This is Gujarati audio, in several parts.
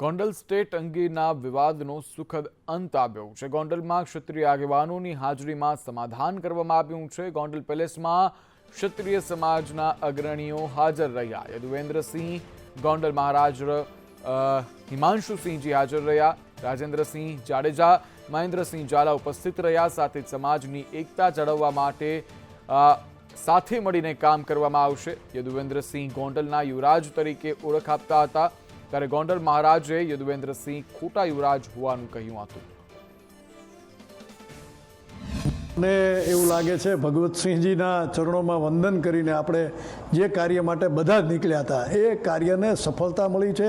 ગોંડલ સ્ટેટ અંગેના વિવાદનો સુખદ અંત આવ્યો છે। ગોંડલમાં ક્ષત્રિય આગેવાનોની હાજરીમાં સમાધાન કરવામાં આવ્યું છે। ગોંડલ પેલેસમાં ક્ષત્રિય સમાજના અગ્રણીઓ હાજર રહ્યા। યદુવેન્દ્રસિંહ ગોંડલ મહારાજ, હિમાંશુસિંહજી હાજર રહ્યા। રાજેન્દ્રસિંહ જાડેજા, મહેન્દ્રસિંહ ઝાલા ઉપસ્થિત રહ્યા। સાથે જ સમાજની એકતા જાળવવા માટે સાથે મળીને કામ કરવામાં આવશે। યદુવેન્દ્રસિંહ ગોંડલના યુવરાજ તરીકે ઓળખ આપતા હતા, ત્યારે ગોંડલ મહારાજે યદુવેન્દ્રસિંહ ખોટા યુવરાજ હોવાનું કહ્યું હતું। મને એવું લાગે છે ભગવતસિંહજીના ચરણોમાં વંદન કરીને આપણે જે કાર્ય માટે બધા જ નીકળ્યા હતા એ કાર્યને સફળતા મળી છે।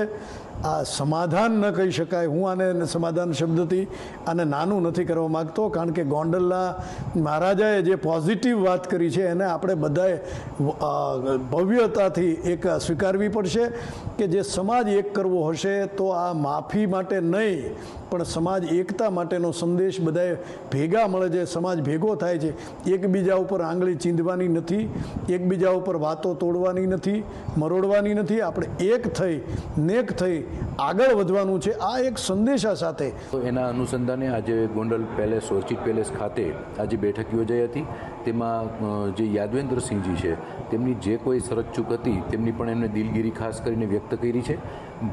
આ સમાધાન ન કહી શકાય, હું આને સમાધાન શબ્દથી આને નાનું નથી કરવા માગતો, કારણ કે ગોંડલના મહારાજાએ જે પોઝિટિવ વાત કરી છે એને આપણે બધાએ ભવ્યતાથી એક સ્વીકારવી પડશે કે જે સમાજ એક કરવો હશે તો આ માફી માટે નહીં પણ સમાજ એકતા માટેનો સંદેશ બધાએ ભેગા મળે છે, સમાજ ભેગો થાય છે। એકબીજા ઉપર આંગળી ચીંધવાની નથી, એકબીજા ઉપર વાતો તોડવાની નથી, મરોડવાની નથી, આપણે એક થઈ નેક થઈ આગળ વધવાનું છે। આ એક સંદેશા સાથે એના અનુસંધાને આજે ગોંડલ પેલેસ, ઓર્ચિડ પેલેસ ખાતે આજે બેઠક યોજાઈ હતી। તેમાં જે યાદવેન્દ્રસિંહજી છે તેમની જે કોઈ શરતચૂક હતી તેમની પણ એમને દિલગીરી ખાસ કરીને વ્યક્ત કરી છે।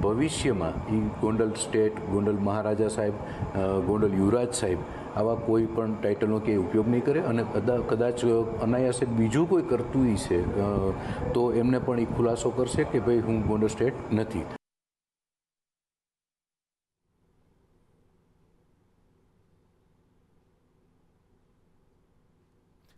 ભવિષ્યમાં એ ગોંડલ સ્ટેટ, ગોંડલ મહારાજા સાહેબ, ગોંડલ યુવરાજ સાહેબ આવા કોઈ પણ ટાઇટલનો કે ઉપયોગ નહીં કરે અને કદાચ અનાયાસે બીજું કોઈ કરતું છે તો એમને પણ એ ખુલાસો કરશે કે ભાઈ હું ગોંડલ સ્ટેટ નથી।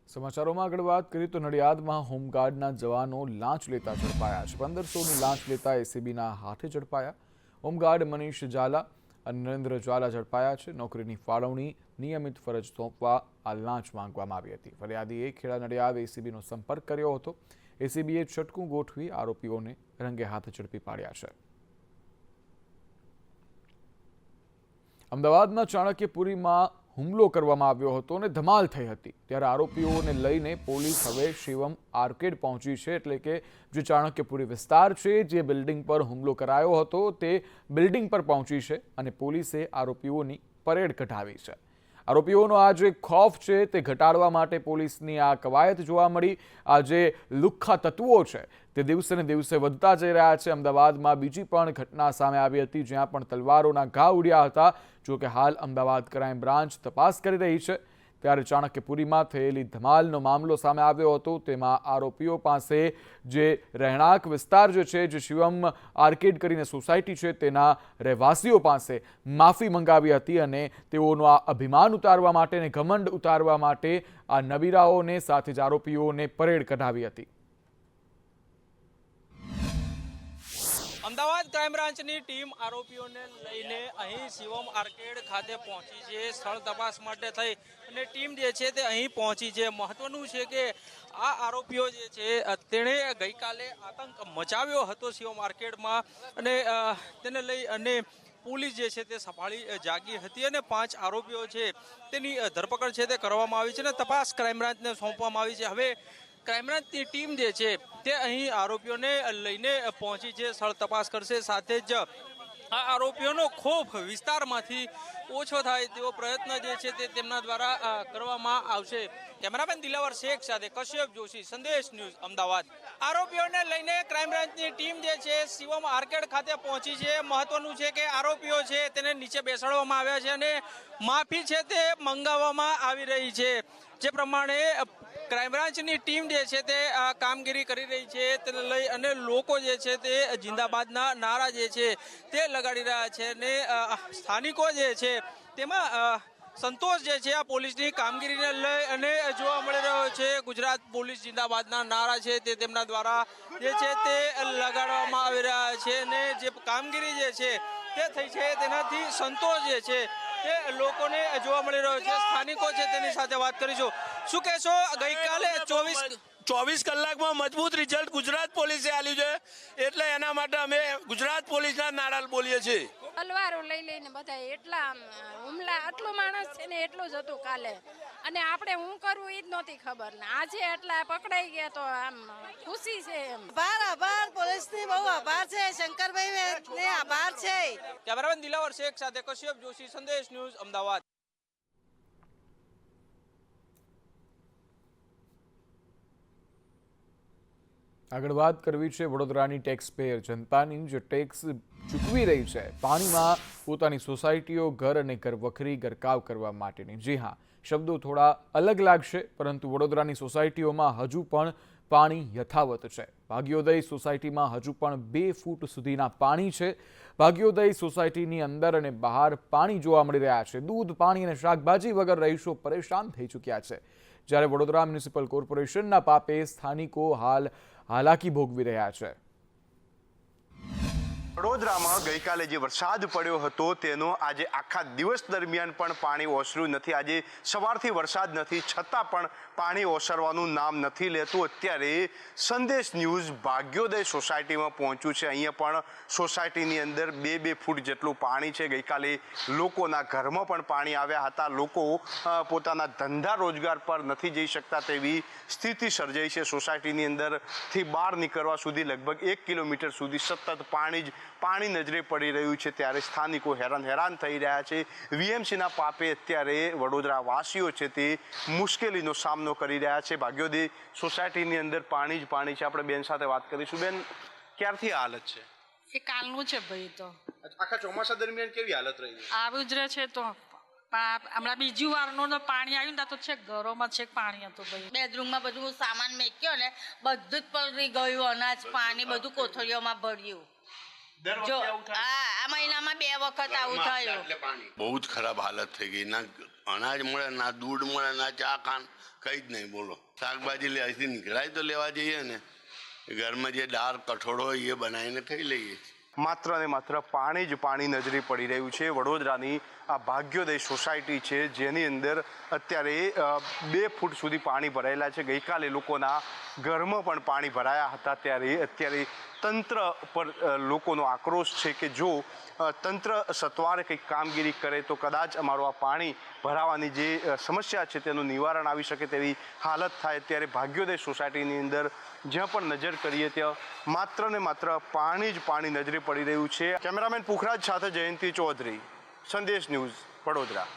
સમાચારોમાં આગળ વાત કરીએ તો નડિયાદમાં હોમગાર્ડના જવાનો લાંચ લેતા ઝડપાયા છે। 1500ની લાંચ લેતા એસીબીના હાથે ઝડપાયા। હોમગાર્ડ મનીષ ઝાલા અને નરેન્દ્ર ઝાલા ઝડપાયા છે। નોકરીની ફાળવણી, નિયમિત ફરજ સોંપવા આ લાંચ માંગવામાં આવી હતી। ફરિયાદીએ ખેડા નડિયાદ એસીબીનો સંપર્ક કર્યો હતો। એસીબીએ છટકું ગોઠવી આરોપીઓને રંગે હાથ ઝડપી પાડ્યા છે। અમદાવાદના ચાણક્યપુરીમાં હુમલો કરવામાં આવ્યો હતો અને ધમાલ થઈ હતી, ત્યારે આરોપીઓને લઈને પોલીસ હવે શિવમ આર્કેડ પહોંચી છે। એટલે કે જે ચાણક્યપુરી વિસ્તાર છે, જે બિલ્ડિંગ પર હુમલો કરાયો હતો તે બિલ્ડિંગ પર પહોંચી છે અને પોલીસે આરોપીઓની પરેડ કઢાવી છે। આરોપીઓનો આ જે ખૌફ છે તે ઘટાડવા માટે પોલીસની આ કવાયત જોવા મળી। આ જે લુખ્ખા તત્વો છે તે દિવસે ને દિવસે વધતા જઈ રહ્યા છે। અમદાવાદમાં બીજી પણ ઘટના સામે આવી હતી, જ્યાં પણ તલવારોના ઘા ઉડ્યા હતા। જો કે હાલ અમદાવાદ ક્રાઇમ બ્રાન્ચ તપાસ કરી રહી છે, ત્યારે ચાણક્યપુરીમાં થયેલી ધમાલનો મામલો સામે આવ્યો હતો। તેમાં આરોપીઓ પાસે જે રહેણાંક વિસ્તાર જે છે, જે શિવમ આર્કેડ કરીને સોસાયટી છે, તેના રહેવાસીઓ પાસે માફી મંગાવી હતી અને તેઓનું આ અભિમાન ઉતારવા માટે અને ઘમંડ ઉતારવા માટે આ નબીરાઓને સાથે જ આરોપીઓને પરેડ કઢાવી હતી। અમદાવાદ ક્રાઇમ બ્રાન્ચની ટીમ આરોપીઓને લઈને અહીં શિવમ આર્કેડ ખાતે પહોંચી છે, સ્થળ તપાસ માટે થઈ અને ટીમ જે છે તે અહીં પહોંચી છે। મહત્વનું છે કે આ આરોપીઓ જે છે તેણે ગઈકાલે આતંક મચાવ્યો હતો શિવમ આર્કેડમાં અને તેને લઈ અને પોલીસ જે છે તે સફાળી જાગી હતી અને 5 આરોપીઓ છે તેની ધરપકડ છે તે કરવામાં આવી છે અને તપાસ ક્રાઇમ બ્રાન્ચને સોંપવામાં આવી છે। હવે ક્રાઇમ બ્રાન્ચની ટીમ જે છે તે અહીં આરોપીઓને લઈને પહોંચી છે, સ્થળ તપાસ કરશે। સાથે જ આ આરોપીઓનો ખોફ વિસ્તારમાંથી ઓછો થાય તેવો પ્રયત્ન જે છે તે તેમના દ્વારા કરવામાં આવશે। કેમેરામેન દિલાવર શેખ સાથે કશ્યપ જોશી, સંદેશ ન્યૂઝ, અમદાવાદ। આરોપીઓને લઈને ક્રાઇમ બ્રાન્ચની ટીમ જે છે શિવમ આર્કેડ ખાતે પહોંચી છે। મહત્વનું છે કે આરોપીઓ છે તેને નીચે બેસાડવામાં આવ્યા છે અને માફી છે તે મંગાવવામાં આવી રહી છે। જે પ્રમાણે ક્રાઇમ બ્રાન્ચની ટીમ જે છે તે કામગીરી કરી રહી છે તેને લઈ અને લોકો જે છે તે જિંદાબાદના નારા જે છે તે લગાડી રહ્યા છે અને સ્થાનિકો જે છે તેમાં સંતોષ જે છે આ પોલીસની કામગીરીને લઈ અને જોવા મળી રહ્યો છે। ગુજરાત પોલીસ જિંદાબાદના નારા છે તે તેમના દ્વારા જે છે તે લગાડવામાં આવી રહ્યા છે અને જે કામગીરી જે છે તે થઈ છે તેનાથી સંતોષ જે છે તે લોકોને જોવા મળી રહ્યો છે। સ્થાનિકો છે તેની સાથે વાત કરીશું। શું કહેશો, ગઈકાલે 24 કલાકમાં મજબૂત રિઝલ્ટ ગુજરાત પોલીસે આલ્યું છે, એટલે એના માટે અમે ગુજરાત પોલીસના નારા બોલીએ છીએ। તલવારો લઈ લઈને બધા એટલા હુમલા, આટલો માણસ છે ને એટલું જ હતું કાલે, અને આપણે હું કરવું એ જ નહોતી ખબર ને આજે એટલા પકડાઈ ગયા તો આમ ખુશી છે એમ. આભાર પોલીસની બહુ આભાર છે, શંકરભાઈ ને આભાર છે. કેમેરામેન દિલાવર શેખ સાથે કશ્યપ જોશી, સંદેશ ન્યૂઝ, અમદાવાદ. આગળ વાત કરવી છે વડોદરાની ટેક્સ પેયર જનતાની, જે ટેક્સ ચૂકવી રહી છે પાણીમાં પોતાની સોસાયટીઓ, ઘર અને ઘરવખરી ગરકાવ કરવા માટેની. જી હા, શબ્દો થોડા અલગ લાગશે, પરંતુ વડોદરાની સોસાયટીઓમાં હજુ પણ પાણી યથાવત છે. ભાગ્યોદય સોસાયટીમાં હજુ પણ 2 ફૂટ સુધીના પાણી છે. ભાગ્યોદય સોસાયટીની અંદર અને બહાર પાણી જોવા મળી રહ્યા છે. દૂધ, પાણી અને શાકભાજી વગર રહીશો પરેશાન થઈ ચૂક્યા છે. જ્યારે વડોદરા મ્યુનિસિપલ કોર્પોરેશનના પાપે સ્થાનિકો હાલ હાલાકી ભોગવી રહ્યા છે. વડોદરામાં ગઈકાલે જે વરસાદ પડ્યો હતો તેનો આજે આખા દિવસ દરમિયાન પણ પાણી ઓસર્યું નથી. આજે સવારથી વરસાદ નથી છતાં પણ પાણી ઓસરવાનું નામ નથી લેતું. અત્યારે સંદેશ ન્યૂઝ ભાગ્યોદય સોસાયટીમાં પહોંચ્યું છે. અહીંયા પણ સોસાયટીની અંદર 2-2 ફૂટ જેટલું પાણી છે. ગઈકાલે લોકોના ઘરમાં પણ પાણી આવ્યા હતા. લોકો પોતાના ધંધા રોજગાર પર નથી જઈ શકતા તેવી સ્થિતિ સર્જાઈ છે. સોસાયટીની અંદરથી બહાર નીકળવા સુધી લગભગ 1 કિલોમીટર સુધી સતત પાણી નજરે પડી રહ્યું છે. ત્યારે સ્થાનિકો હેરાન થઈ રહ્યા છે. વીએમસીના પાપે અત્યારે વડોદરા વાસીઓ છે તે મુશ્કેલીનો સામનો કરી રહ્યા છે. ભાગ્યોદય સોસાયટીની અંદર પાણી જ પાણી છે. આપણે બેન સાથે વાત કરીશું. બેન, ક્યારથી આ હાલત છે? એ કાલનું છે ભાઈ. તો આખા ચોમાસા દરમિયાન કેવી હાલત રહી? આવું જ રહે છે. તો હમણાં બીજી વારનું તો પાણી આવ્યું ને તો છેક ઘરોમાં છેક પાણી હતું ભાઈ. બેડરૂમમાં બધું સામાન મેક્યો ને બધું જ પલળી ગયું. અનાજ પાણી બધું કોથળીઓમાં ભર્યું. જો આ મહિનામાં 2 વખત આવું થયું. બહુ જ ખરાબ હાલત થઈ ગઈ. ના અનાજ મળે, ના દૂધ મળે, ના ચા ખાન, કઈ જ નહીં. બોલો, શાકભાજી લેવાથી નીકળાય તો લેવા જઈએ ને, ઘરમાં જે દાળ કઠોળ હોય એ બનાવીને ખાઈ લઈએ. માત્ર ને માત્ર પાણી જ પાણી નજરે પડી રહ્યું છે. વડોદરાની આ ભાગ્યોદય સોસાયટી છે જેની અંદર અત્યારે 2 ફૂટ સુધી પાણી ભરાયેલા છે. ગઈકાલે લોકોના ઘરમાં પણ પાણી ભરાયા હતા. ત્યારે અત્યારે તંત્ર પર લોકોનો આક્રોશ છે કે જો તંત્ર સત્વરે કંઈક કામગીરી કરે તો કદાચ અમારું આ પાણી ભરાવાની જે સમસ્યા છે તેનું નિવારણ આવી શકે તેવી હાલત થાય. ત્યારે ભાગ્યોદય સોસાયટીની અંદર જ્યાં પણ નજર કરીએ ત્યાં માત્ર ને માત્ર પાણી જ પાણી નજરે પડી રહ્યું છે. કેમેરામેન પુખરાજ સાથે જયંતિ ચૌધરી, સંદેશ ન્યૂઝ, વડોદરા.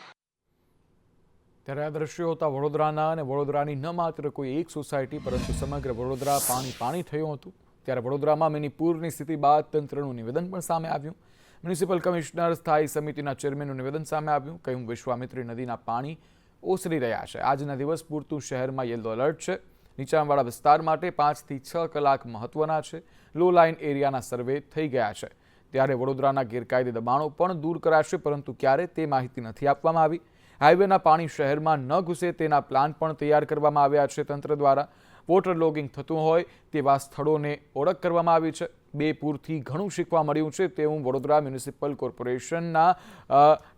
ત્યારે આ દ્રશ્યો હતા વડોદરાના, અને વડોદરાની ન માત્ર કોઈ એક સોસાયટી પરંતુ સમગ્ર વડોદરા પાણી થયું હતું. ત્યારે વડોદરામાં મિની પૂરની સ્થિતિ બાદ તંત્રનું નિવેદન પણ સામે આવ્યું. મ્યુનિસિપલ કમિશનર, સ્થાયી સમિતિના ચેરમેનનું નિવેદન સામે આવ્યું. કહ્યું વિશ્વામિત્રી નદીના પાણી ઓસરી રહ્યા છે. આજના દિવસ પૂરતું શહેરમાં યલો એલર્ટ છે. નીચાણવાળા વિસ્તાર માટે 5 થી 6 કલાક મહત્વના છે. લો લાઇન એરિયાના સર્વે થઈ ગયા છે. ત્યારે વડોદરાના ગેરકાયદે દબાણો પણ દૂર કરાશે, પરંતુ ક્યારે તે માહિતી નથી આપવામાં આવી. હાઈવેના પાણી શહેરમાં ન ઘૂસે તેના પ્લાન પણ તૈયાર કરવામાં આવ્યા છે તંત્ર દ્વારા. વોટર લોગિંગ થતું હોય તેવા સ્થળોને ઓળખ કરવામાં આવી છે. 2 પૂરથી ઘણું શીખવા મળ્યું છે તેવું વડોદરા મ્યુનિસિપલ કોર્પોરેશનના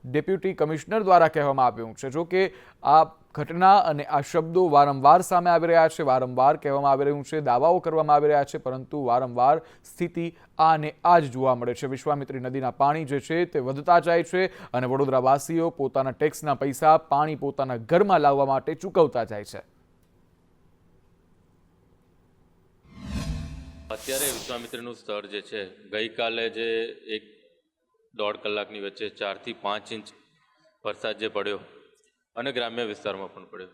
ડેપ્યુટી કમિશનર દ્વારા કહેવામાં આવ્યું છે. જો કે આ ઘટના અને આ શબ્દો વારંવાર સામે આવી રહ્યા છે, વારંવાર કહેવામાં આવી રહ્યું છે, દાવાઓ કરવામાં આવી રહ્યા છે, પરંતુ વારંવાર સ્થિતિ આ ને આ જ જોવા મળે છે. વિશ્વામિત્રી નદીના પાણી જે છે તે વધતા જાય છે અને વડોદરાવાસીઓ પોતાના ટેક્સના પૈસા પાણી પોતાના ઘરમાં લાવવા માટે ચૂકવતા જાય છે. અત્યારે વિશ્વામિત્રીનું સ્તર જે છે ગઈકાલે જે 1-1.5 કલાકની વચ્ચે 4 થી 5 ઇંચ વરસાદ જે પડ્યો અને ગ્રામ્ય વિસ્તારમાં પણ પડ્યો,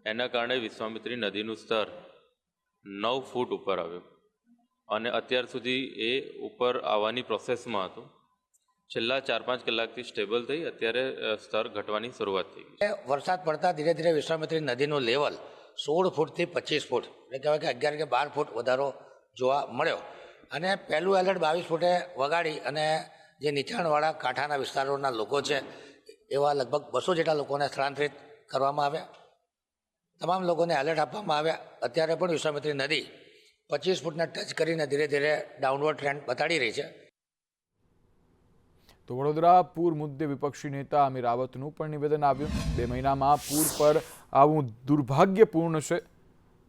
એના કારણે વિશ્વામિત્રી નદીનું સ્તર 9 ફૂટ ઉપર આવ્યું અને અત્યાર સુધી એ ઉપર આવવાની પ્રોસેસમાં હતું. છેલ્લા 4-5 કલાકથી સ્ટેબલ થઈ અત્યારે સ્તર ઘટવાની શરૂઆત થઈ ગઈ. વરસાદ પડતા ધીરે ધીરે વિશ્વામિત્રી નદીનું લેવલ 16 ફૂટથી 25 ફૂટ એટલે કહેવાય કે 11 કે 12 ફૂટ વધારો જોવા મળ્યો. અને પહેલું એલર્ટ 22 ફૂટે વગાડી અને જે નીચાણવાળા કાંઠાના વિસ્તારોના લોકો છે એવા લગભગ 200 જેટલા લોકોને સ્થળાંતરિત કરવામાં આવ્યા. તમામ લોકોને એલર્ટ આપવામાં આવ્યા. અત્યારે પણ વિશ્વામિત્રી નદી 25 ફૂટને ટચ કરીને ધીરે ધીરે ડાઉનવર્ડ ટ્રેન્ડ બતાડી રહી છે. તો વડોદરા પૂર મુદ્દે વિપક્ષી નેતા અમીર રાવતનું પણ નિવેદન આવ્યું. 2 મહિનામાં પૂર પર આવું દુર્ભાગ્યપૂર્ણ છે.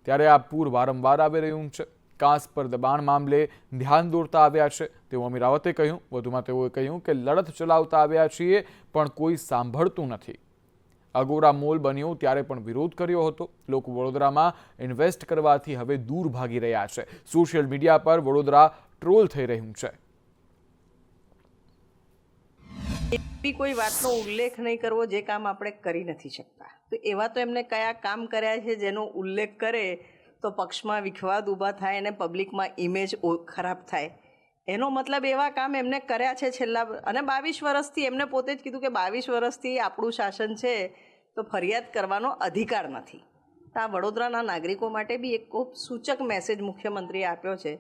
ત્યારે આ પૂર વારંવાર આવી રહ્યું છે. કાંસ પર દબાણ મામલે ધ્યાન દોરતા આવ્યા છે તેવું અમીર રાવતે કહ્યું. વધુમાં તેઓએ કહ્યું કે લડત ચલાવતા આવ્યા છીએ પણ કોઈ સાંભળતું નથી. અગોરા મોલ બન્યો ત્યારે પણ વિરોધ કર્યો હતો. લોકો વડોદરામાં ઇન્વેસ્ટ કરવાથી હવે દૂર ભાગી રહ્યા છે. સોશિયલ મીડિયા પર વડોદરા ટ્રોલ થઈ રહ્યું છે. એવી કોઈ વાતનો ઉલ્લેખ નહીં કરવો જે કામ આપણે કરી નથી શકતા. તો એવા તો એમને કયા કામ કર્યા છે જેનો ઉલ્લેખ કરે તો પક્ષમાં વિખવાદ ઊભા થાય અને પબ્લિકમાં ઇમેજ ખરાબ થાય. એનો મતલબ એવા કામ એમને કર્યા છે છેલ્લા, અને 22 વર્ષથી એમને પોતે જ કીધું કે 22 વર્ષથી આપણું શાસન છે તો ફરિયાદ કરવાનો અધિકાર નથી. તો આ વડોદરાના નાગરિકો માટે બી એક ખૂબ સૂચક મેસેજ મુખ્યમંત્રીએ આપ્યો છે.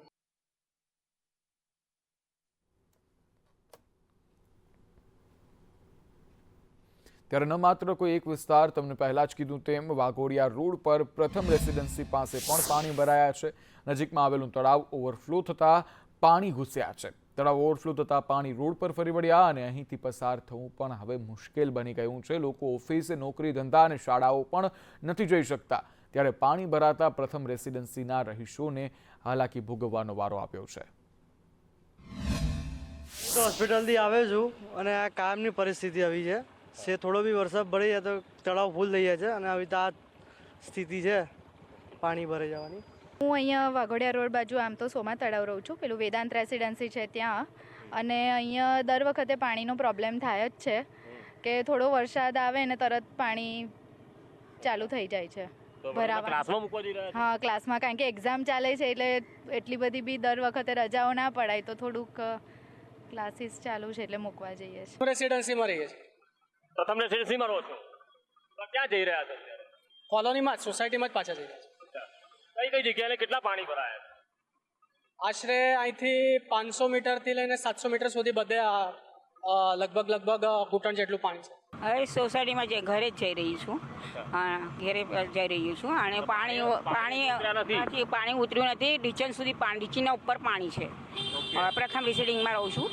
ત્યારે ન માત્ર કોઈ એક વિસ્તાર, તમને પહેલા જ કીધું તેમ વાઘોડિયા રોડ પર પ્રથમ રેસિડેન્સી પાસે પણ પાણી ભરાયા છે. નજીકમાં આવેલું તળાવ ઓવરફ્લો થતાં પાણી ઘૂસ્યા છે. તળાવ ઓવરફ્લો થતાં પાણી રોડ પર ફરી વળ્યા અને અહીંથી પસાર થવું પણ હવે મુશ્કેલ બની ગયું છે. લોકો ઓફિસે, નોકરી, ધંધા અને શાળાઓ પણ નથી જઈ શકતા. ત્યારે પાણી ભરાતા પ્રથમ રેસિડેન્સીના રહીશોને હાલાકી ભોગવવાનો વારો આવ્યો છે. હોસ્પિટલથી આવે છું અને આ કામની પરિસ્થિતિ આવી છે. થોડો બી વરસાદ પડી જાય તો તળાવ ફૂલ થઈ જાય છે અને આવી તો આ સ્થિતિ છે પાણી ભરાઈ જવાની. હું અહીંયા વાઘોડિયા રોડ બાજુ આમ તો સોમા તળાવ રહું છું, પેલું વેદાંત રેસિડેન્સી છે ત્યાં. અને અહીંયા દર વખતે પાણીનો પ્રોબ્લેમ થાય જ છે કે થોડો વરસાદ આવે ને તરત પાણી ચાલુ થઈ જાય છે ભરાવા. હા, ક્લાસમાં, કારણ કે એક્ઝામ ચાલે છે એટલે એટલી બધી બી દર વખતે રજાઓ ના પડાય તો થોડુંક ક્લાસીસ ચાલુ છે એટલે મૂકવા જઈએ છીએ. રેસિડેન્સીમાં રહીએ છીએ. પ્રથમ રેસિડેન્સીમાં રહો છો તો ક્યાં જઈ રહ્યા છો? કોલોનીમાં જ, સોસાયટીમાં જ પાછા જઈ રહ્યા છે. કઈ જગ્યાએ કેટલા પાણી ભરાયા? આશરે અહીંથી 500 મીટરથી લઈને 700 મીટર સુધી બધે લગભગ ઘૂંટણ જેટલું પાણી છે. હવે સોસાયટીમાં ઘરે જ જઈ રહી છું. ઘરે જઈ રહી છું અને પાણી ઉતર્યું નથી. ડીચન સુધી પાણી, ડીચીના ઉપર પાણી છે. પ્રથમ રેસિડિંગમાં રહું છું.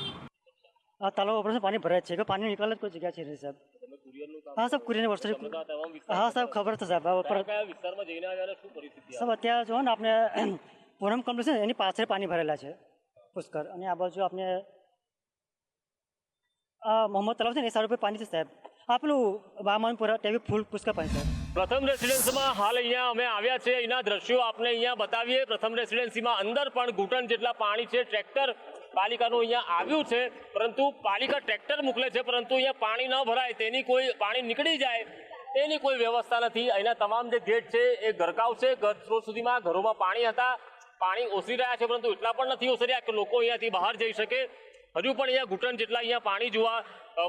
આ તળાવ ઉપર પાણી ભરાય છે કે પાણી નીકળે જ કોઈ જગ્યા છે નહીં સાહેબ? હા સાહેબ, કુરિયરની વર્ષો. હા સાહેબ, ખબર છે સાહેબ. સાહેબ અત્યારે જો ને આપણે પૂનમ કંપની છે એની પાછળ પાણી ભરેલા છે પુષ્કર, અને આ બાજુ આપણે મોહમ્મદ તળાવ છે ને એ સારું પર પાણી છે સાહેબ. આ પેલું વામાનપુરા ટેવી ફૂલ પુષ્કર પાણી સાહેબ. પ્રથમ રેસિડેન્સીમાં હાલ અહીંયા અમે આવ્યા છે. અહીંના દ્રશ્યો આપણે અહીંયા બતાવીએ. પ્રથમ રેસિડેન્સીમાં અંદર પણ ઘૂંટણ જેટલા પાણી છે. ટ્રેક્ટર પાલિકાનું અહીંયા આવ્યું છે, પરંતુ પાલિકા ટ્રેક્ટર મોકલે છે, પરંતુ અહીંયા પાણી ન ભરાય તેની કોઈ, પાણી નીકળી જાય તેની કોઈ વ્યવસ્થા નથી. અહીંના તમામ જે ગેટ છે એ ગરકાવ છે. ગત સુધીમાં ઘરોમાં પાણી હતા, પાણી ઓસરી રહ્યા છે, પરંતુ એટલા પણ નથી ઓસર્યા કે લોકો અહીંયાથી બહાર જઈ શકે. હજુ પણ અહીંયા ઘૂંટણ જેટલા અહીંયા પાણી જોવા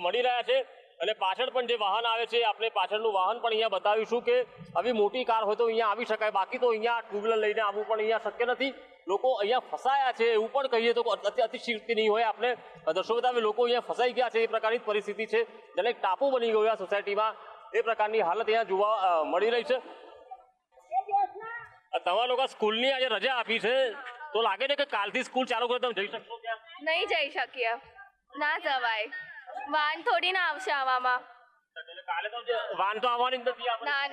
મળી રહ્યા છે. અને પાછળ પણ જે વાહન આવે છે, આપણે પાછળનું વાહન પણ અહીંયા બતાવીશું કે આવી મોટી કાર હોય તો અહીંયા આવી શકાય, બાકી તો અહીંયા ટુ વ્હીલર લઈને આવવું પણ અહીંયા શક્ય નથી. લોકો અહીંયા ફસાયા છે એવું પણ કહીએ તો અતિશયોક્તિ નહીં હોય. આપણે દર્શકો બતાવે, લોકો અહીંયા ફસાઈ ગયા છે એ પ્રકારની પરિસ્થિતિ છે. જેને એક ટાપુ બની ગયો આ સોસાયટીમાં, એ પ્રકારની હાલત અહીંયા જોવા મળી રહી છે. તમારા લોકો સ્કૂલની આજે રજા આપી છે તો લાગે છે કે કાલથી સ્કૂલ ચાલુ કરે તમે જઈ શકશો ત્યાં? નહીં જઈ શકીએ, ના જવાય. વાન થોડી ના આવશે આવામાં. કાલે તો વાન તો આવવાની જ નથી. ના,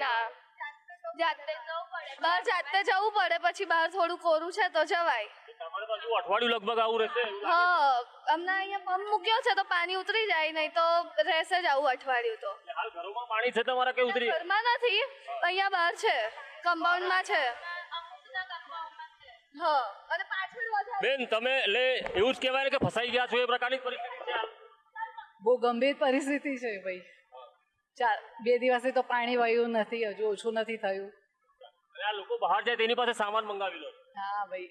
જાતે જવું પડે, બહાર જાતે જવું પડે. પછી બહાર થોડું કોરું છે તો જવાય. તમારે બાજુ અઠવાડિયું લગભગ આવું રહેશે? હા, અમને અહીંયા પંપ મૂક્યો છે તો પાણી ઉતરી જાય, નહીં તો રહેશે જ આવું અઠવાડિયું. તો હાલ ઘરોમાં પાણી છે તમારા કે ઉતરી? ઘરમાં નથી, અહીંયા બહાર છે, કમ્પાઉન્ડમાં છે. હા, અને પાછળ વધારે. બેન, તમે એવું જ કહેવાય કે ફસાઈ ગયા છો એ પ્રકારની પરિસ્થિતિ છે? બહુ ગંભીર પરિસ્થિતિ છે ભાઈ. 2 દિવસથી તો પાણી વહ્યું નથી, હજુ ઓછું નથી થયું. આ લોકો બહાર જાય તેની પાસે સામાન મંગાવી લો. હા ભાઈ,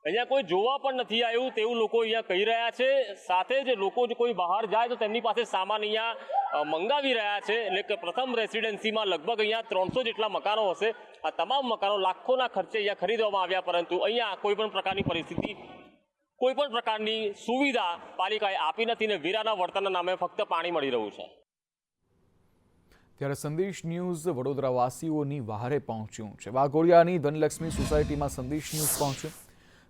અહીંયા કોઈ જોવા પણ નથી આવ્યું તેવું લોકો અહીંયા કહી રહ્યા છે. સાથે જ લોકો જો કોઈ બહાર જાય તો તેમની પાસે સામાન અહીંયા મંગાવી રહ્યા છે. એટલે કે પ્રથમ રેસિડેન્સીમાં લગભગ અહીંયા 300 જેટલા મકાનો હશે. આ તમામ મકાનો લાખોના ખર્ચે અહીંયા ખરીદવામાં આવ્યા, પરંતુ અહીંયા કોઈ પણ પ્રકારની પરિસ્થિતિ, કોઈ પણ પ્રકારની સુવિધા પાલિકાએ આપી નથી ને વેરાના વળતરના નામે ફક્ત પાણી મળી રહ્યું છે. ત્યારે સંદેશ ન્યૂઝ વડોદરાવાસીઓની વહારે પહોંચ્યું છે. વાઘોડિયાની ધનલક્ષ્મી સોસાયટીમાં સંદેશ ન્યૂઝ પહોંચ્યું.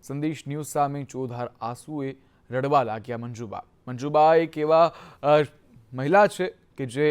સંદેશ ન્યૂઝ સામે ચોધાર આંસુએ રડવા લાગ્યા મંજુબા. મંજુબા એક એવા મહિલા છે કે જે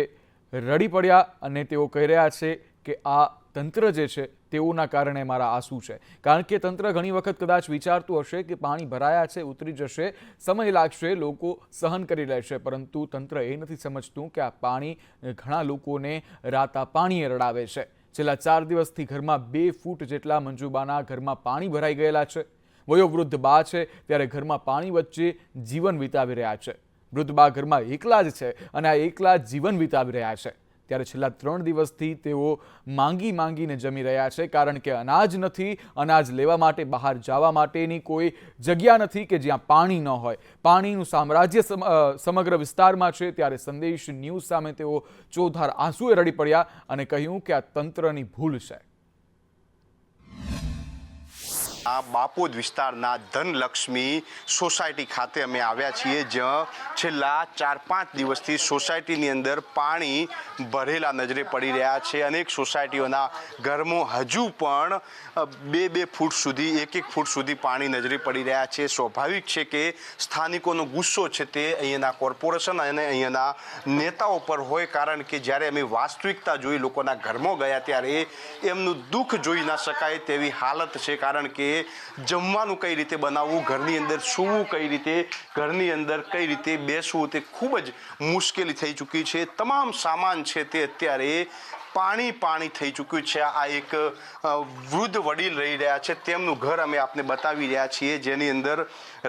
રડી પડ્યા અને તેઓ કહી રહ્યા છે કે આ તંત્ર જે છે તેઓના કારણે મારા આંસુ છે. કારણ કે તંત્ર ઘણી વખત કદાચ વિચારતું હશે કે પાણી ભરાયા છે, ઉતરી જશે, સમય લાગશે, લોકો સહન કરી લેશે, પરંતુ તંત્ર એ નથી સમજતું કે આ પાણી ઘણા લોકોને રાતા પાણીએ રડાવે છે. છેલ્લા 4 દિવસથી ઘરમાં 2 ફૂટ જેટલા મંજુબાના ઘરમાં પાણી ભરાઈ ગયેલા છે. વયોવૃદ્ધ બા છે ત્યારે ઘરમાં પાણી વચ્ચે જીવન વિતાવી રહ્યા છે. વૃદ્ધ બા ઘરમાં એકલા જ છે અને આ એકલા જીવન વિતાવી રહ્યા છે. ત્યારે છેલ્લા 3 દિવસથી તેઓ માંગીને જમી રહ્યા છે, કારણ કે અનાજ નથી. અનાજ લેવા માટે બહાર જવા માટેની કોઈ જગ્યા નથી કે જ્યાં પાણી ન હોય. પાણીનું સામ્રાજ્ય સમગ્ર વિસ્તારમાં છે. ત્યારે સંદેશ ન્યૂઝ સામે તેઓ ચોધાર આંસુએ રડી પડ્યા અને કહ્યું કે આ તંત્રની ભૂલ છે. આ બાપોદ વિસ્તારના ધનલક્ષ્મી સોસાયટી ખાતે અમે આવ્યા છીએ, જ્યાં છેલ્લા 4-5 દિવસથી સોસાયટીની અંદર પાણી ભરેલા નજરે પડી રહ્યા છે. અનેક સોસાયટીઓના ઘરમાં હજુ પણ 2-2 ફૂટ સુધી 1-1 ફૂટ સુધી પાણી નજરે પડી રહ્યા છે. સ્વાભાવિક છે કે સ્થાનિકોનો ગુસ્સો છે તે અહીંયાના કોર્પોરેશન અને અહીંયાના નેતાઓ પર હોય, કારણ કે જ્યારે અમે વાસ્તવિકતા જોઈ, લોકોના ઘરમાં ગયા ત્યારે એમનું દુઃખ જોઈ ના શકાય તેવી હાલત છે. કારણ કે જમવાનું કઈ રીતે બનાવવું, ઘરની અંદર સૂવું કઈ રીતે, ઘરની અંદર કઈ રીતે બેસવું, તે ખૂબ જ મુશ્કેલી થઈ ચૂકી છે. તમામ સામાન છે તે અત્યારે પાણી થઈ ચૂક્યું છે. આ એક વૃદ્ધ વડીલ રહી રહ્યા છે, તેમનું ઘર અમે આપને બતાવી રહ્યા છીએ, જેની અંદર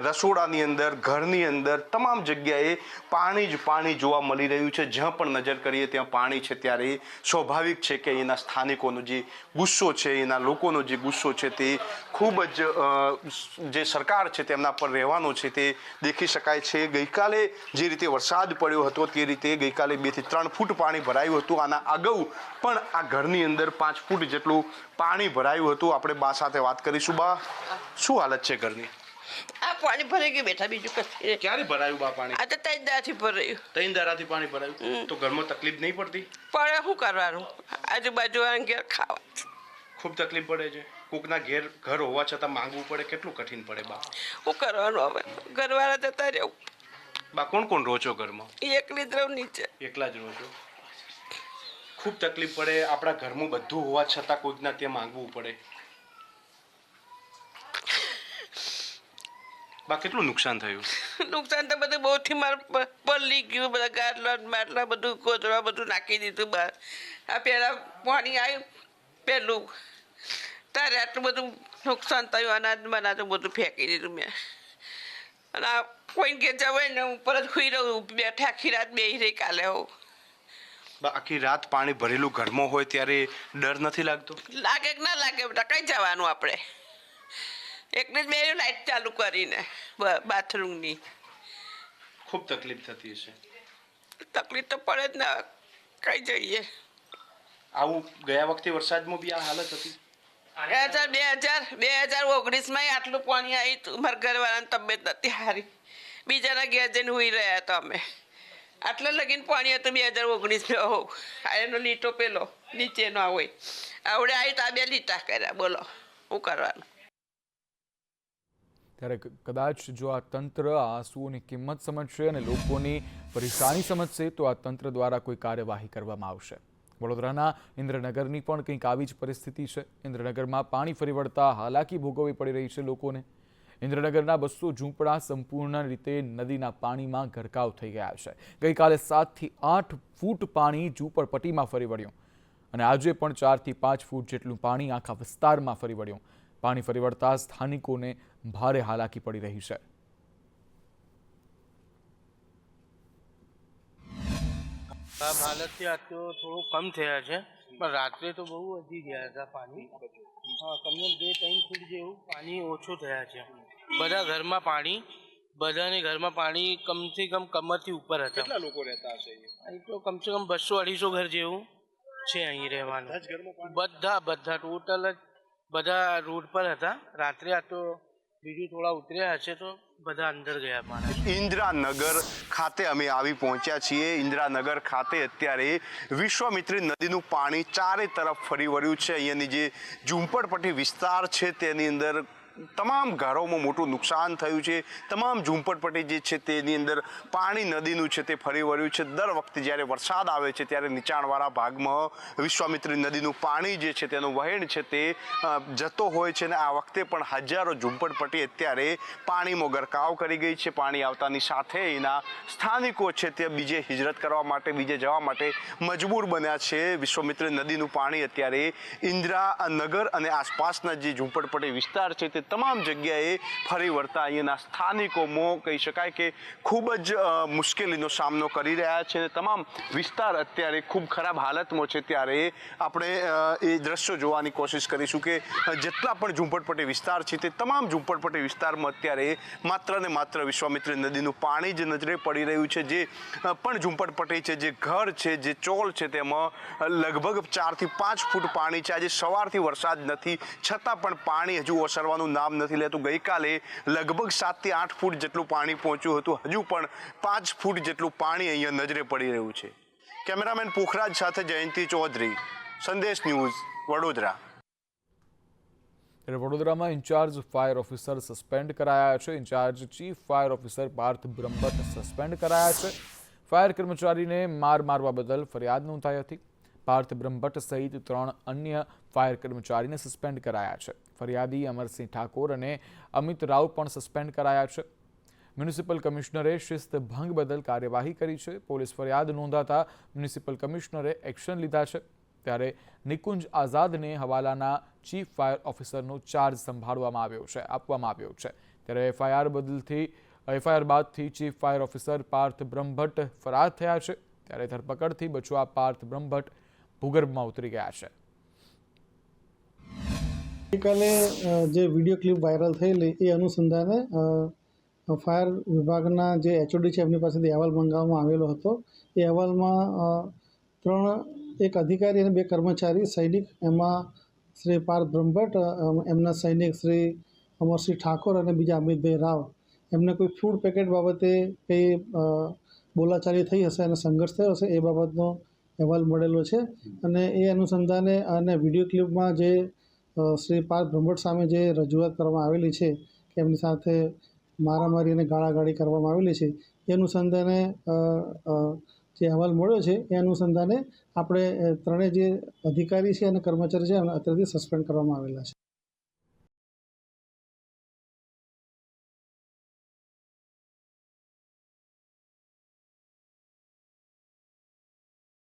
રસોડાની અંદર, ઘરની અંદર તમામ જગ્યાએ પાણી જ પાણી જોવા મળી રહ્યું છે. જ્યાં પણ નજર કરીએ ત્યાં પાણી છે. ત્યારે સ્વાભાવિક છે કે એના સ્થાનિકોનો જે ગુસ્સો છે, એના લોકોનો જે ગુસ્સો છે તે ખૂબ જ જે સરકાર છે તેમના પર રહેવાનો છે તે દેખી શકાય છે. ગઈકાલે જે રીતે વરસાદ પડ્યો હતો તે રીતે ગઈકાલે 2 થી 3 ફૂટ પાણી ભરાયું હતું. આના અગાઉ પણ આ ઘરની અંદર 5 ફૂટ જેટલું પાણી ભરાયું હતું. આપણે બા સાથે વાત કરીશું. બા, શું હાલત છે ઘરની? આ પાણી ભરાઈ ગયું બેઠા, બીજું કશું. ક્યારે ભરાયું બા પાણી? આ તો 3 દારાથી ભરાયું. 3 દારાથી પાણી ભરાયું તો ઘરમાં તકલીફ નહીં પડતી? પડે, શું કરવાનું? આજુબાજુ ઘેર ખાવા ખૂબ તકલીફ પડે છે. કોકના ઘર હોવા છતાં માંગવું પડે, કેટલું કઠિન પડે બા? શું કરવાનું હવે? ઘરવાળા જતા રહેવું. બા, કોણ રહો છો ઘરમાં? એકલી જ રહું નીચે. એકલા જ રહો છો? ખૂબ તકલીફ પડે. આપણા ઘરમાં બધું હોવા છતાં કોઈકના ત્યાં માંગવું પડે. બા, કેટલું નુકસાન થયું? નુકસાન તો બધું બહુથી મારે પલળી ગયું. બધા ગાટલા બાટલા બધું કોતરા બધું નાખી દીધું બહાર. આ પહેલાં પાણી આવ્યું પહેલું, તારે આટલું બધું નુકસાન થયું. અનાજ બનાજ બધું ફેંકી દીધું મેં. અને આ કોઈ ઘેર જવાય ને ઉપર જ સુઈ રહું, બેઠા આખી રાત બેસી રહી. કાલે હોઉં આખી રાત પાણી ભરેલું ઘરમાં હોય ત્યારે ડર નથી લાગતો? લાગે કે ના લાગે બેટા, કઈ જવાનું આપણે? એકને જ બે લાઈટ ચાલુ કરીને બાથરૂમની. ખૂબ તકલીફ થતી હશે. તકલીફ તો પડે જ ને, કઈ જઈએ. આવું ગયા વખતે વરસાદમાં બી આ હાલત હતી? 2019માં આટલું પાણી આવ્યું. મારા ઘરવાળાની તબિયત નથી સારી, બીજાના ઘેર જઈને હુઈ રહ્યા હતા અમે. આટલા લગીને પાણી હતું 2019માં. હો એનો લીટો પેલો નીચેનો હોય, આવડે આવી તો આ 2 લીટા કર્યા. બોલો શું કરવાનું? ત્યારે કદાચ જો આ તંત્ર આંસુઓની કિંમત સમજશે અને લોકોની પરેશાની સમજશે તો આ તંત્ર દ્વારા કોઈ કાર્યવાહી કરવામાં આવશે. વડોદરાના ઇન્દ્રનગરની પણ કંઈક આવી જ પરિસ્થિતિ છે. ઇન્દ્રનગરમાં પાણી ફરી વળતા હાલાકી ભોગવવી પડી રહી છે લોકોને. ઇન્દ્રનગરના 200 ઝૂંપડા સંપૂર્ણ રીતે નદીના પાણીમાં ગરકાવ થઈ ગયા છે. ગઈકાલે 7 થી 8 ફૂટ પાણી ઝૂંપડપટ્ટીમાં ફરી વળ્યું અને આજે પણ 4 થી 5 ફૂટ જેટલું પાણી આખા વિસ્તારમાં ફરી વળ્યું. પાણી ફરી વળતા સ્થાનિકોને ભારે હાલાકી પડી રહી છે. હાલતથી આજ તો થોડું કમ થયા છે, પણ રાત્રે તો બહુ વધી ગયા હતા પાણી. હા, કમને 2-3 ફૂટ જેવું પાણી ઓછું થયા છે. બધા ઘરમાં પાણી, બધાને ઘરમાં પાણી કમથી કમ કમરથી ઉપર હતા. કેટલા લોકો રહેતા હશે અહીં? તો કમસે કમ 200-250 ઘર જેવું છે અહીં રહેવાનું. બધા ટોટલ જ બધા રોડ પર હતા. રાત્રે આ તો બીજું થોડા ઉતર્યા હશે તો બધા અંદર ગયા પાણી. ઇન્દ્રાનગર ખાતે અમે આવી પહોંચ્યા છીએ. ઇન્દ્રાનગર ખાતે અત્યારે વિશ્વામિત્રી નદીનું પાણી ચારે તરફ ફરી વળ્યું છે. અહીંયાની જે ઝૂંપડપટ્ટી વિસ્તાર છે તેની અંદર તમામ ઘરોમાં મોટું નુકસાન થયું છે. તમામ ઝૂંપડપટ્ટી જે છે તેની અંદર પાણી નદીનું છે તે ફરી વળ્યું છે. દર વખતે જ્યારે વરસાદ આવે છે ત્યારે નીચાણવાળા ભાગમાં વિશ્વામિત્રી નદીનું પાણી જે છે તેનું વહેણ છે તે જતો હોય છે. અને આ વખતે પણ હજારો ઝૂંપડપટ્ટી અત્યારે પાણીમાં ગરકાવ કરી ગઈ છે. પાણી આવતાની સાથે એના સ્થાનિકો છે તે બીજે હિજરત કરવા માટે, બીજે જવા માટે મજબૂર બન્યા છે. વિશ્વામિત્રી નદીનું પાણી અત્યારે ઇન્દિરા નગર અને આસપાસના જે ઝૂંપડપટ્ટી વિસ્તાર છે તે તમામ જગ્યાએ ફરી વળતા અહીંયાના સ્થાનિકોમાં કહી શકાય કે ખૂબ જ મુશ્કેલીનો સામનો કરી રહ્યા છે. તમામ વિસ્તાર અત્યારે ખૂબ ખરાબ હાલતમાં છે. ત્યારે આપણે એ દ્રશ્યો જોવાની કોશિશ કરીશું કે જેટલા પણ ઝૂંપડપટ્ટી વિસ્તાર છે તે તમામ ઝૂંપડપટ્ટી વિસ્તારમાં અત્યારે માત્ર ને માત્ર વિશ્વામિત્રી નદીનું પાણી જ નજરે પડી રહ્યું છે. જે પણ ઝૂંપડપટ્ટી છે, જે ઘર છે, જે ચોલ છે તેમાં લગભગ 4 થી 5 ફૂટ પાણી છે. આજે સવારથી વરસાદ નથી છતાં પણ પાણી હજુ ઓસરવાનું નામ નથી લેતું. ગઈકાલે લગભગ 7 થી 8 ફૂટ જેટલું પાણી પહોંચ્યું હતું. હજુ પણ 5 ફૂટ જેટલું પાણી અહીંયા નજરે પડી રહ્યું છે. કેમેરામેન પોખરાજ સાથે જયંતિ ચૌધરી, સંદેશ ન્યૂઝ, વડોદરા. વડોદરામાં ઇન્ચાર્જ ફાયર ઓફિસર સસ્પેન્ડ કરાયા છે. Incharge chief fire officer Parth Brahmbhatt suspend કરાયા છે. ફાયર કર્મચારીને મારવા બદલ ફરિયાદ નોંધાઈ હતી. પાર્થ બ્રહ્મભટ્ટ સહિત 3 અન્ય ફાયર કર્મચારીને સસ્પેન્ડ કરાયા છે. ફરિયાદી અમરસિંહ ઠાકોર અને અમિત રાવ પણ સસ્પેન્ડ કરાયા છે. મ્યુનિસિપલ કમિશનરે શિસ્ત ભંગ બદલ કાર્યવાહી કરી છે. પોલીસ ફરિયાદ નોંધાતા મ્યુનિસિપલ કમિશનરે એક્શન લીધા છે. ત્યારે નિકુંજ આઝાદને હવાલાના ચીફ ફાયર ઓફિસરનો ચાર્જ આપવામાં આવ્યો છે. ત્યારે એફઆઈઆર બાદથી chief fire officer Parth Brahmbhatt ફરાર થયા છે. ત્યારે ધરપકડથી બચવા પાર્થ બ્રહ્મભટ્ટ ભૂગર્ભમાં ઉતરી ગયા છે. ગઈકાલે જે વિડીયો ક્લિપ વાયરલ થયેલી એ અનુસંધાને ફાયર વિભાગના જે એચઓડી છે એમની પાસેથી અહેવાલ મંગાવવામાં આવેલો હતો. એ અહેવાલમાં એક અધિકારી અને 2 કર્મચારી સૈનિક, એમાં શ્રી પાર્થ બ્રહ્મભટ્ટ, એમના સૈનિક શ્રી અમરસિંહ ઠાકોર અને બીજા અમિતભાઈ રાવ, એમને કોઈ ફૂડ પેકેટ બાબતે કંઈ બોલાચાલી થઈ હશે અને સંઘર્ષ થયો હશે એ બાબતનો અહેવાલ મળેલો છે. અને એ અનુસંધાને અને વિડીયો ક્લિપમાં જે શ્રી પાર્થ બ્રહ્મભટ્ટ સામે જે રજૂઆત કરવામાં આવેલી છે કે એમની સાથે મારામારી અને ગાળાગાળી કરવામાં આવેલી છે, એ અનુસંધાને જે અહેવાલ મળ્યો છે એ અનુસંધાને આપણે ત્રણેય જે અધિકારી છે અને કર્મચારી છે એમને અત્યારથી સસ્પેન્ડ કરવામાં આવેલા છે.